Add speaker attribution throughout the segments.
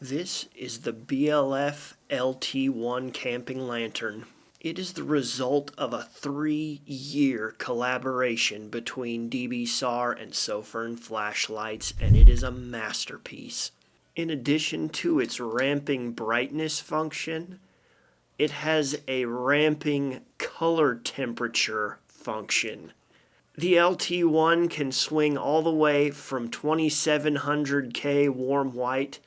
Speaker 1: This is the BLF LT1 camping lantern. It is the result of a 3-year collaboration between DBSAR and Sofirn flashlights, and it is a masterpiece. In addition to its ramping brightness function, it has a ramping color temperature function. The LT1 can swing all the way from 2700K warm white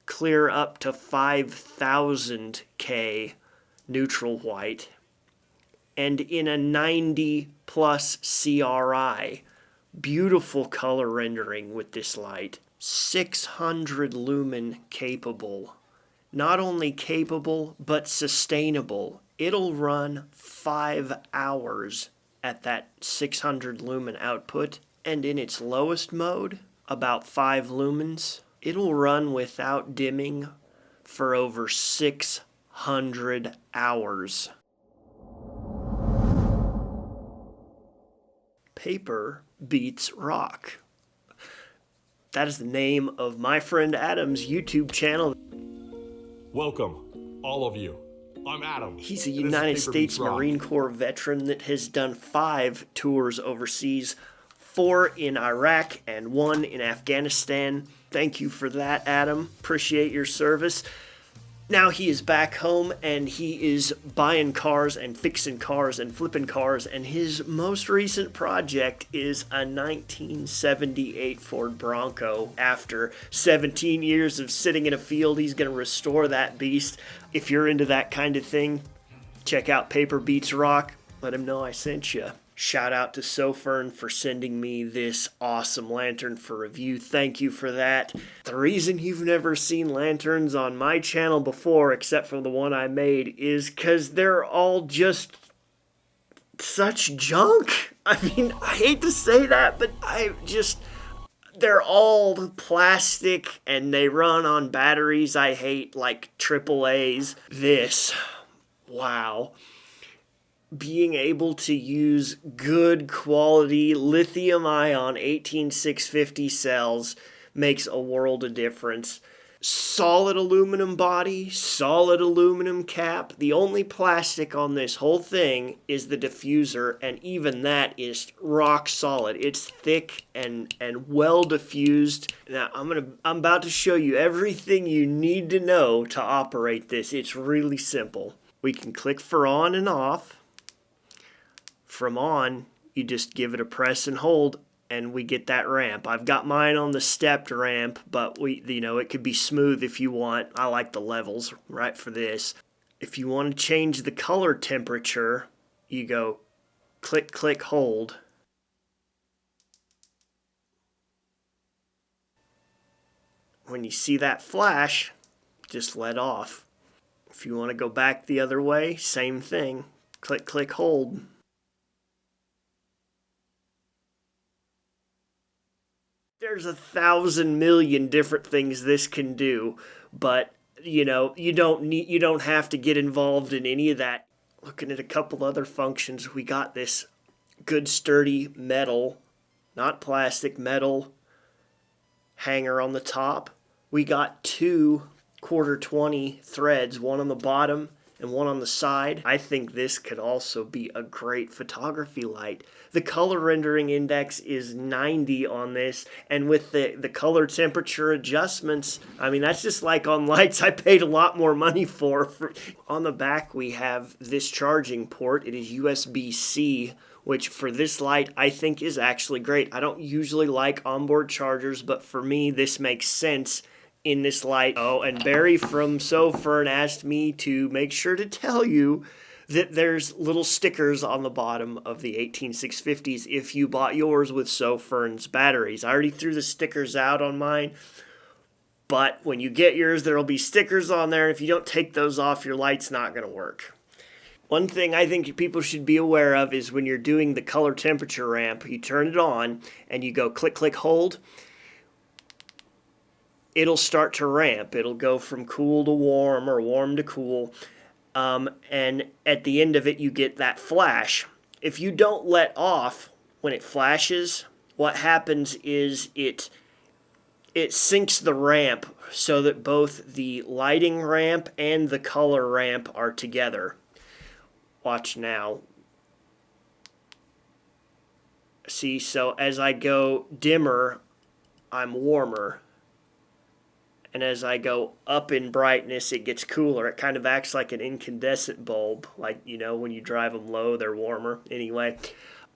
Speaker 1: clear up to 5000K neutral white, and in a 90 plus CRI. Beautiful color rendering with this light. 600 lumen capable. Not only capable, but sustainable. It'll run 5 hours at that 600 lumen output, and in its lowest mode, about 5 lumens, it'll run without dimming for over 600 hours. Paper beats rock. That is the name of my friend Adam's YouTube channel.
Speaker 2: Welcome, all of you. I'm Adam.
Speaker 1: He's a United States Marine Corps veteran that has done 5 tours overseas, 4 in Iraq and 1 in Afghanistan. Thank you for that, Adam. Appreciate your service. Now he is back home and he is buying cars and fixing cars and flipping cars, and his most recent project is a 1978 Ford Bronco. After 17 years of sitting in a field, he's going to restore that beast. If you're into that kind of thing, check out Paper Beats Rock. Let him know I sent you. Shout out to Sofirn for sending me this awesome lantern for review. Thank you for that. The reason you've never seen lanterns on my channel before, except for the one I made, is because they're all just such junk. I mean, I hate to say that, but they're all plastic and they run on batteries I hate, like AAA's. This, wow. Being able to use good quality lithium-ion 18650 cells makes a world of difference. Solid aluminum body, solid aluminum cap. The only plastic on this whole thing is the diffuser, and even that is rock solid. It's thick and well diffused. Now I'm about to show you everything you need to know to operate this. It's really simple. We can click for on and off. From on, you just give it a press and hold, and we get that ramp. I've got mine on the stepped ramp, but it could be smooth if you want. I like the levels right for this. If you want to change the color temperature, you go click, click, hold. When you see that flash, just let off. If you want to go back the other way, same thing. Click, click, hold. There's 1,000 million different things this can do, but you don't have to get involved in any of that. Looking at a couple other functions, we got this good sturdy metal, not plastic, metal hanger on the top. We got 2 1/4-20 threads, one on the bottom and one on the side. I think this could also be a great photography light. The color rendering index is 90 on this, and with the color temperature adjustments, I mean, that's just like on lights I paid a lot more money for. On the back, we have this charging port. It is USB-C, which for this light I think is actually great. I don't usually like onboard chargers, but for me, this makes sense in this light. Oh, and Barry from Sofirn asked me to make sure to tell you that there's little stickers on the bottom of the 18650s if you bought yours with Sofirn's batteries. I already threw the stickers out on mine, but when you get yours, there'll be stickers on there. If you don't take those off, your light's not going to work. One thing I think people should be aware of is when you're doing the color temperature ramp, you turn it on and you go click, click, hold. It'll start to ramp. It'll go from cool to warm or warm to cool. And at the end of it, you get that flash. If you don't let off when it flashes, what happens is it syncs the ramp so that both the lighting ramp and the color ramp are together. Watch now. See, so as I go dimmer, I'm warmer. And as I go up in brightness, it gets cooler. It kind of acts like an incandescent bulb. Like, you know, when you drive them low, they're warmer. Anyway,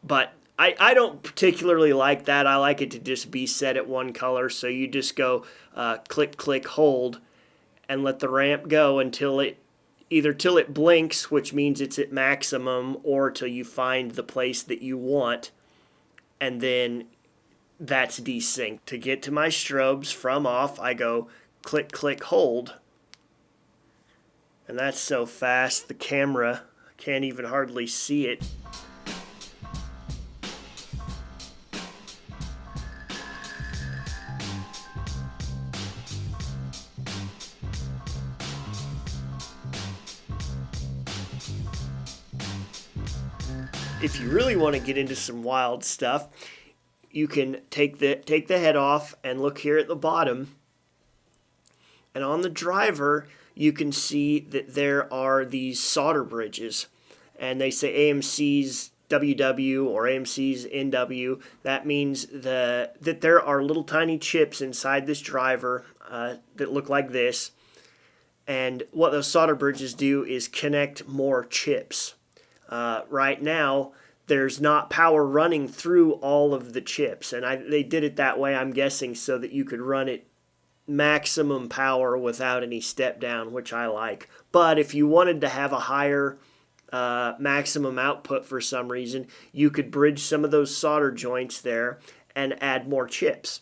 Speaker 1: but I don't particularly like that. I like it to just be set at one color. So you just go click, click, hold, and let the ramp go until either till it blinks, which means it's at maximum, or till you find the place that you want. And then that's desynced. To get to my strobes from off, I go click, click, hold. And that's so fast, the camera can't even hardly see it. If you really want to get into some wild stuff, you can take the head off and look here at the bottom. And on the driver, you can see that there are these solder bridges. And they say AMC's WW or AMC's NW. That means that there are little tiny chips inside this driver that look like this. And what those solder bridges do is connect more chips. Right now, there's not power running through all of the chips, and they did it that way, I'm guessing, so that you could run it maximum power without any step down, which I like. But if you wanted to have a higher maximum output for some reason, you could bridge some of those solder joints there and add more chips.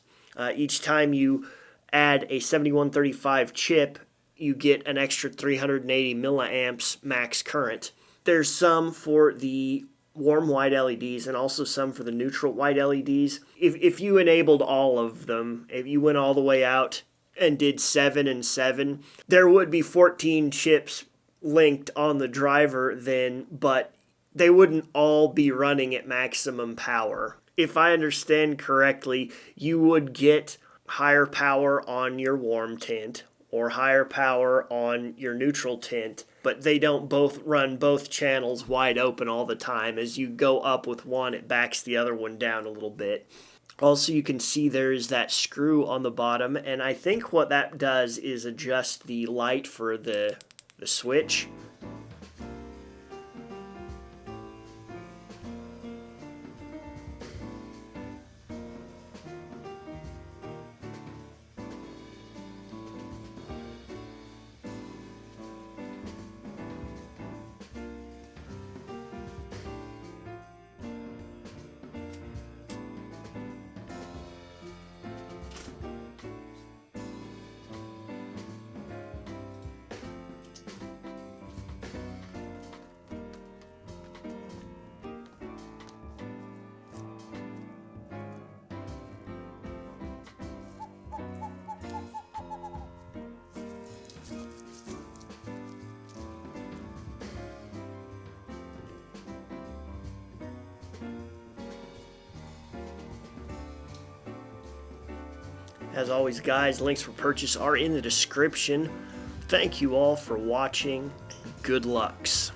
Speaker 1: Each time you add a 7135 chip, you get an extra 380 milliamps max current. There's some for the warm white LEDs and also some for the neutral white LEDs. If you enabled all of them, if you went all the way out and did 7 and 7, there would be 14 chips linked on the driver then, but they wouldn't all be running at maximum power. If I understand correctly, you would get higher power on your warm tint or higher power on your neutral tint, but they don't both run both channels wide open all the time. As you go up with one, it backs the other one down a little bit. Also, you can see there is that screw on the bottom, and I think what that does is adjust the light for the switch. As always, guys, links for purchase are in the description. Thank you all for watching. Good lucks.